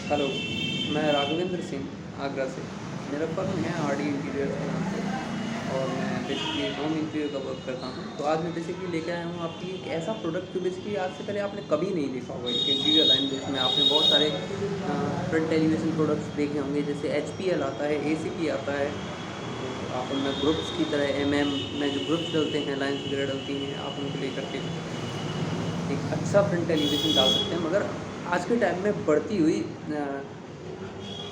Hello, मैं राघवेंद्र सिंह आगरा से। मेरा फर्म है आर डी इंटीरियर के नाम से और मैं बेसिकली होम इंटीरियर का वर्क करता हूँ। तो आज मैं बेसिकली लेके आया हूँ आपके लिए एक ऐसा प्रोडक्ट जो बेसिकली आज से पहले आपने कभी नहीं देखा होगा। एक इंटीरियर लाइन जिसमें आपने बहुत सारे फ्रंट एलिवेशन प्रोडक्ट्स देखे होंगे, जैसे एच आता है, ए आता है। तो आप उनमें ग्रुप्स की तरह में जो ग्रुप्स डलते हैं, लाइन्स वगैरह डलती हैं, आप उनको लेकर के एक अच्छा फ्रंट एलिवेशन डाल सकते हैं। मगर आज के टाइम में बढ़ती हुई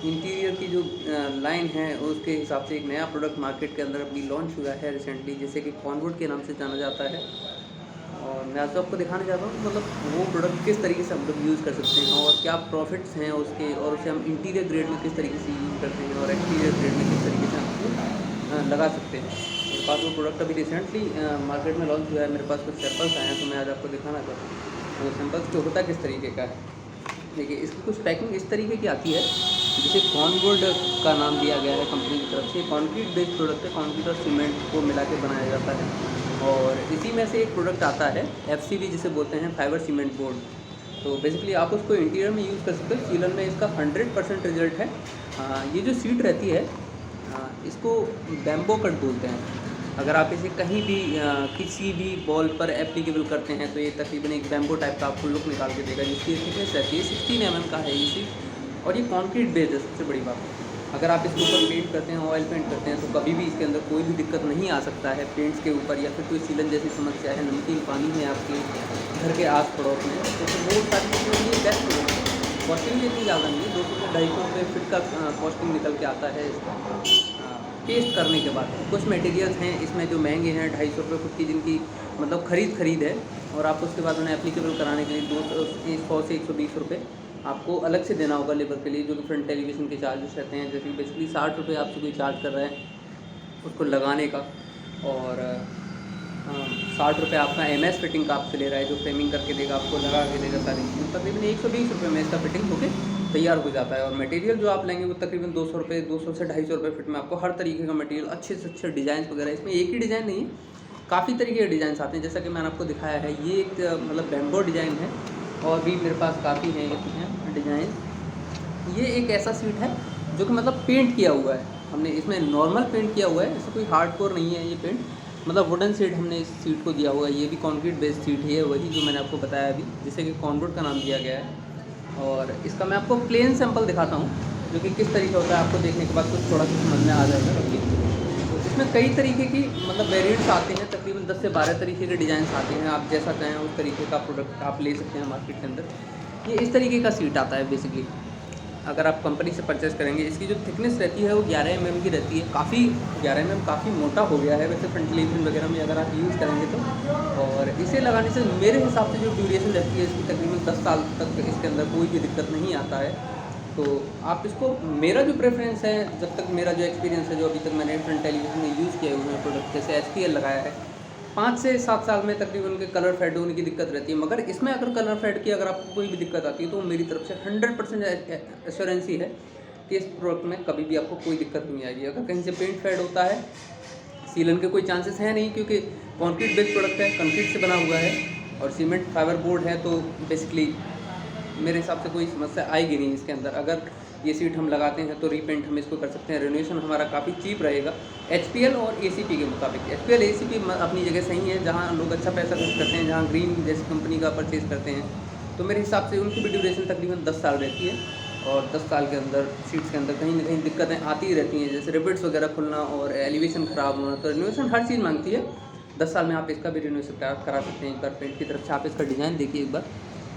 इंटीरियर की जो लाइन है उसके हिसाब से एक नया प्रोडक्ट मार्केट के अंदर अभी लॉन्च हुआ है रिसेंटली, जैसे कि कॉनवुड के नाम से जाना जाता है। और मैं आज आपको दिखाने चाहता हूँ मतलब वो प्रोडक्ट किस तरीके से हम लोग यूज़ कर सकते हैं और क्या प्रॉफिट्स हैं उसके, और उसे हम इंटीरियर ग्रेड में किस तरीके से यूज़ करते हैं और एक्सटीरियर ग्रेड में किस तरीके से हम उसको लगा सकते हैं। मेरे पास वो प्रोडक्ट अभी रिसेंटली मार्केट में लॉन्च हुआ है। मेरे पास कुछ सैम्पल्स आए हैं तो मैं आज आपको दिखाना चाहता हूँ वो सैम्पल्स जो होता किस तरीके का है। देखिए, इसकी कुछ पैकिंग इस तरीके की आती है, जिसे कॉनवुड का नाम दिया गया है कंपनी की तरफ से। कॉन्क्रीट बेस्ड प्रोडक्ट है, कॉन्क्रीट और सीमेंट को मिला के बनाया जाता है। और इसी में से एक प्रोडक्ट आता है FCB, जिसे बोलते हैं फाइबर सीमेंट बोर्ड। तो बेसिकली आप उसको इंटीरियर में यूज़ कर सकते हो। सीलन में इसका 100% रिजल्ट है। ये जो सीट रहती है इसको बैम्बो कट बोलते हैं। अगर आप इसे कहीं भी किसी भी बॉल पर एप्लीकेबल करते हैं तो ये तकरीबन एक बैम्बो टाइप का आपको लुक निकाल के देगा, जिसकी थिकनेस रहती है 16 mm का है ये सीट। और ये कॉन्क्रीट बेस्ड है, सबसे बड़ी बात। अगर आप इसके ऊपर पेंट करते हैं, ऑयल पेंट करते हैं, तो कभी भी इसके अंदर कोई भी दिक्कत नहीं आ सकता है पेंट्स के ऊपर, या फिर कोई सीलन जैसी समस्या है, नमकीन पानी है आपके घर के आस पड़ोस में, तो वो सारी चीज़ों के लिए बेस्ट है। कॉस्टिंग भी इतनी ज़्यादा नहीं है, 200 से 250 रुपये फिट का कॉस्टिंग निकल के आता है इसका। टेस्ट करने के बाद कुछ मटेरियल्स हैं इसमें जो महंगे हैं, 250 रुपये फुट की, जिनकी मतलब खरीद है, और आप उसके बाद उन्हें एप्लीकेबल कराने के लिए 100 से 120 रुपये आपको अलग से देना होगा लेबर के लिए, जो कि फ्रंट एलिवेशन के चार्जेस रहते हैं। जैसे बेसिकली 60 रुपये आपसे कोई चार्ज कर रहा है उसको लगाने का, और 60 रुपये आपका MS फिटिंग का आपसे ले रहा है, जो फ्रेमिंग करके देगा, आपको लगा के देगा सारी चीज़ें। तकरीबन 120 रुपये में इसका फिटिंग होके तैयार हो जाता है। और मटेरियल जो आप लेंगे वो तकरीबन 200 रुपये, 200 से 250 रुपये फिट में आपको हर तरीके का मटेरियल, अच्छे से अच्छे डिज़ाइन वगैरह। इसमें एक ही डिज़ाइन नहीं है, काफ़ी तरीके के डिज़ाइन आते हैं। जैसा कि मैंने आपको दिखाया है, ये एक मतलब बैम्बो डिज़ाइन है, और भी मेरे पास काफ़ी हैं डिज़ाइन। ये एक ऐसा सीट है जो कि मतलब पेंट किया हुआ है, हमने इसमें नॉर्मल पेंट किया हुआ है, ऐसा कोई हार्डकोर नहीं है ये पेंट। मतलब वुडन सीट हमने इस सीट को दिया हुआ है। ये भी कॉन्क्रीट बेस्ड सीट है, वही जो मैंने आपको बताया अभी, जिसे कि कॉनवुड का नाम दिया गया है। और इसका मैं आपको प्लेन सैंपल दिखाता हूँ, जो कि किस तरीके होता है। आपको देखने के बाद कुछ थोड़ा सा समझ में आ जाएगा। तो इसमें कई तरीके की मतलब वेरिएंट्स आते हैं, तकरीबन 10 से 12 तरीके के डिज़ाइन आते हैं। आप जैसा चाहें उस तरीके का प्रोडक्ट आप ले सकते हैं मार्केट के अंदर। ये इस तरीके का सीट आता है बेसिकली, अगर आप कंपनी से परचेज़ करेंगे। इसकी जो थिकनेस रहती है वो 11 mm की रहती है। काफ़ी 11 mm काफ़ी मोटा हो गया है वैसे फ्रंट एलिवेशन वगैरह में अगर आप यूज़ करेंगे तो। और इसे लगाने से मेरे हिसाब से जो ड्यूरेशन रहती है इसकी, तकरीबन 10 साल तक इसके अंदर कोई भी दिक्कत नहीं आता है। तो आप इसको, मेरा जो प्रेफरेंस है, जब तक मेरा जो एक्सपीरियंस है, जो अभी तक मैंने फ्रंट एलिवेशन में यूज़ किए हुए हैं प्रोडक्ट, जैसे HPL लगाया है, 5 से 7 साल में तकरीबन उनके कलर फेड होने की दिक्कत रहती है। मगर इसमें अगर कलर फेड की अगर आपको कोई भी दिक्कत आती है तो मेरी तरफ से 100% एश्योरेंसी है कि इस प्रोडक्ट में कभी भी आपको कोई दिक्कत नहीं आएगी। अगर कहीं से पेंट फेड होता है, सीलन के कोई चांसेस हैं नहीं, क्योंकि कॉन्क्रीट बेस्ड प्रोडक्ट है, कंक्रीट से बना हुआ है, और सीमेंट फाइबर बोर्ड है, तो बेसिकली मेरे हिसाब से कोई समस्या आएगी नहीं इसके अंदर। अगर ये सीट हम लगाते हैं तो रीपेंट हम इसको कर सकते हैं, रिनोवेशन हमारा काफ़ी चीप रहेगा HPL और ACP के मुताबिक। HPL ACP अपनी जगह सही है, जहाँ लोग अच्छा पैसा खर्च करते हैं, जहाँ ग्रीन जैसी कंपनी का परचेज़ करते हैं, तो मेरे हिसाब से उनकी भी ड्यूरेशन तकरीबन 10 साल रहती है। और 10 साल के अंदर सीट्स के अंदर कहीं ना कहीं दिक्कतें आती ही रहती हैं, जैसे रिबिट्स वगैरह खुलना और एलिवेशन ख़राब होना। तो रिनोवेशन हर चीज़ मांगती है। 10 साल में आप इसका भी रिनोवेशन करा सकते हैं। एक बार पेंट की तरफ से आप इसका डिज़ाइन देखिए, एक बार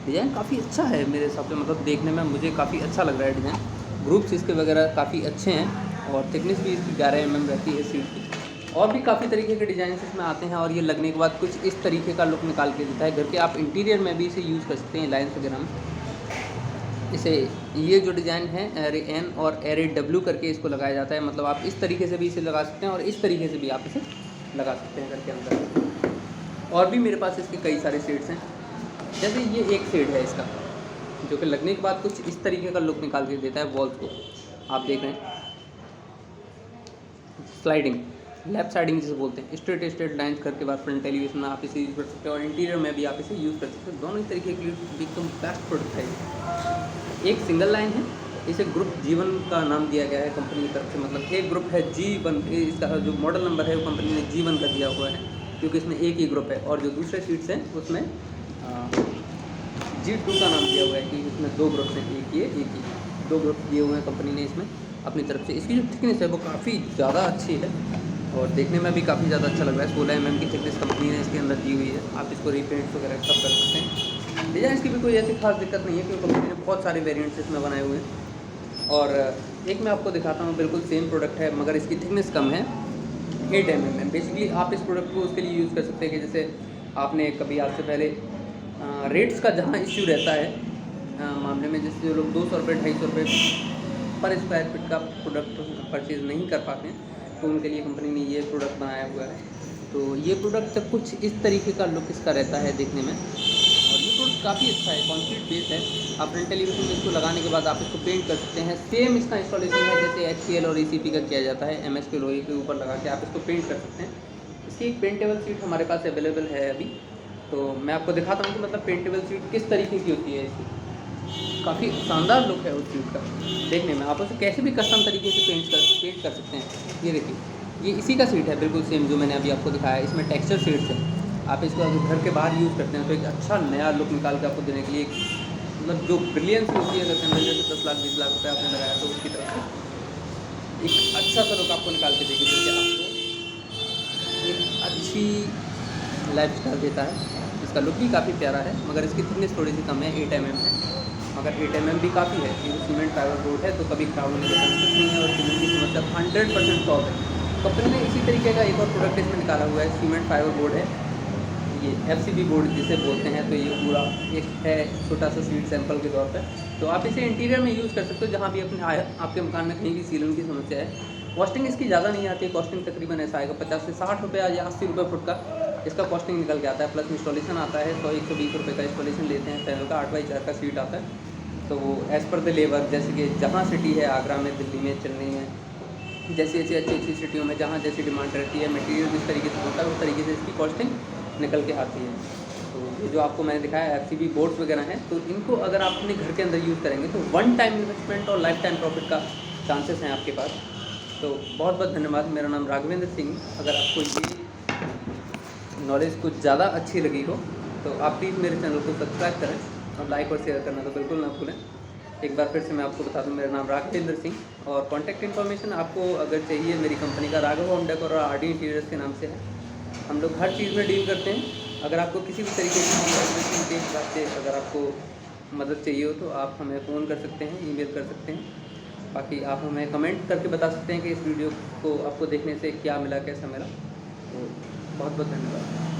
डिज़ाइन काफ़ी अच्छा है मेरे हिसाब से, मतलब देखने में मुझे काफ़ी अच्छा लग रहा है डिज़ाइन। ग्रुप्स इसके वगैरह काफ़ी अच्छे हैं, और थिकनेस भी इसकी 11 mm रहती है सीट की। और भी काफ़ी तरीके के डिज़ाइन इसमें आते हैं, और ये लगने के बाद कुछ इस तरीके का लुक निकाल के देता है। घर के आप इंटीरियर में भी इसे यूज़ कर सकते हैं, लाइन्स वगैरह में इसे। ये जो डिज़ाइन है एरे N और एरे W करके इसको लगाया जाता है। मतलब आप इस तरीके से भी इसे लगा सकते हैं, और इस तरीके से भी आप इसे लगा सकते हैं घर के अंदर। और भी मेरे पास इसके कई सारे शेड्स हैं, जैसे ये एक शेड है इसका, जो कि लगने के बाद कुछ इस तरीके का लुक निकाल के देता है वॉल्स को। आप देख रहे हैं स्लाइडिंग, लेफ्ट साइडिंग जिसे बोलते हैं, स्ट्रेट लाइन्स करके बाद फ्रंट एलिवेशन में आप इसे यूज़ कर सकते हैं, और इंटीरियर में भी आप इसे यूज़ कर सकते हैं। दोनों ही तरीके के लिए एकदम बेस्ट प्रोडक्ट है। एक सिंगल लाइन है इसे ग्रुप जीवन का नाम दिया गया है कंपनी की तरफ से, मतलब एक ग्रुप है G1, इसका जो मॉडल नंबर है वो कंपनी ने G1 का दिया हुआ है, क्योंकि इसमें एक ही ग्रुप है। और जो दूसरे सीट्स हैं उसमें G2 का नाम दिया हुआ है कि इसमें 2 ग्रुप्स हैं, एक ये एक ही, 2 ग्रुप दिए हुए हैं कंपनी ने इसमें अपनी तरफ से। इसकी जो थिकनेस है वो काफ़ी ज़्यादा अच्छी है और देखने में भी काफ़ी ज़्यादा अच्छा लग रहा है। 16 mm की थिकनेस कंपनी ने इसके अंदर दी हुई है। आप इसको रीपेंट वगैरह सब कर सकते हैं। डिज़ाइन की भी कोई ऐसी खास दिक्कत नहीं है, क्योंकि कंपनी ने बहुत सारे वेरिएंट्स इसमें बनाए हुए हैं। और एक मैं आपको दिखाता हूँ, बिल्कुल सेम प्रोडक्ट है मगर इसकी थिकनेस कम है, 8 mm। बेसिकली आप इस प्रोडक्ट को उसके लिए यूज़ कर सकते हैं कि जैसे आपने कभी आज से पहले रेट्स का जहाँ इश्यू रहता है मामले में, जैसे जो लोग 200 रुपये 250 रुपये पर स्क्वायर फीट का प्रोडक्ट परचेज़ नहीं कर पाते हैं, तो उनके लिए कंपनी ने ये प्रोडक्ट बनाया हुआ है। तो ये प्रोडक्ट कुछ इस तरीके का लुक इसका रहता है देखने में, और ये प्रोडक्ट काफ़ी अच्छा है, कंक्रीट बेस है। आप फ्रंट एलिवेशन में इसको लगाने के बाद आप इसको पेंट कर सकते हैं। सेम इसका इंस्टॉलेशन है जैसे HCL और ECP का किया जाता है, MS के लोहे के ऊपर लगा के आप इसको पेंट कर सकते हैं। इसकी एक पेंटेबल सीट हमारे पास अवेलेबल है अभी, तो मैं आपको दिखाता हूँ कि मतलब पेंटेबल सीट किस तरीके की होती है। इसकी काफ़ी शानदार लुक है उस सीट का देखने में, आप उसे कैसे भी कस्टम तरीके से पेंट कर सकते हैं। ये देखिए, ये इसी का सीट है बिल्कुल सेम जो मैंने अभी आपको दिखाया है। इसमें टेक्सचर सीट्स है, आप इसको अगर घर के बाहर यूज़ करते हैं तो एक अच्छा नया लुक निकाल के आपको देने के लिए मतलब जो ब्रिलियंस होती है, अगर जनरल जैसे 10 लाख 20 लाख रुपये आपने लगाया तो उसकी तरफ से एक अच्छा सा लुक आपको निकाल के देगी, जो कि आपको एक अच्छी लाइफ स्टाइल देता है। इसका लुक भी काफ़ी प्यारा है, मगर इसकी थिकनेस थोड़ी सी कम है, 8 mm है, मगर 8 mm भी काफ़ी है क्योंकि सीमेंट फाइबर बोर्ड है, तो कभी खराब होने का चांसेस नहीं है। और सीमेंट की समस्या 100% सॉल्व है। कंपनी ने इसी तरीके का एक और प्रोडक्ट इसमें निकाला हुआ है, सीमेंट फाइबर बोर्ड है, ये FCB बोर्ड जिसे बोलते हैं। तो ये पूरा एक है छोटा सा सीट सैंपल के तौर पर, तो आप इसे इंटीरियर में यूज़ कर सकते हो जहाँ भी अपने आपके मकान में कहीं भी सीलिंग की समस्या है। कॉस्टिंग इसकी ज़्यादा नहीं आती है, कॉस्टिंग तकरीबन ऐसा आएगा 50 से 60 रुपये या 80 रुपये फुट का इसका कॉस्टिंग निकल के आता है। प्लस इंस्टॉलेशन आता है, 100-120 रुपये का इंस्टॉलेशन लेते हैं। पैनल का 8x4 का सीट आता है, तो वो एज़ पर द लेबर, जैसे कि जहाँ सिटी है, आगरा में, दिल्ली में, चेन्नई में, जैसी अच्छी सिटियों में जहाँ जैसी डिमांड रहती है, मटेरियल जिस तरीके से होता है उस तरीके से इसकी कॉस्टिंग निकल के आती है। तो ये जो आपको मैंने दिखाया FCB बोर्ड्स वगैरह हैं, तो इनको अगर आप अपने घर के अंदर यूज़ करेंगे तो वन टाइम इन्वेस्टमेंट और लाइफ टाइम प्रॉफिट का चांसेस हैं आपके पास। तो बहुत बहुत धन्यवाद। मेरा नाम राघवेंद्र सिंह। अगर आपको ये नॉलेज कुछ ज़्यादा अच्छी लगी हो तो आप प्लीज़ मेरे चैनल को सब्सक्राइब करें और लाइक और शेयर करना तो बिल्कुल ना भूलें। एक बार फिर से मैं आपको बता दूं, मेरा नाम राघवेंद्र सिंह, और कॉन्टैक्ट इन्फॉर्मेशन आपको अगर चाहिए मेरी कंपनी का राघव होम डेकोर और RD इंटीरियर्स के नाम से है। हम लोग हर चीज़ में डील करते हैं। अगर आपको किसी भी तरीके की के हिसाब से अगर आपको मदद चाहिए हो तो आप हमें फ़ोन कर सकते हैं, ईमेल कर सकते हैं। बाकी आप हमें कमेंट करके बता सकते हैं कि इस वीडियो को आपको देखने से क्या मिला, कैसा मिला। तो बहुत बहुत धन्यवाद।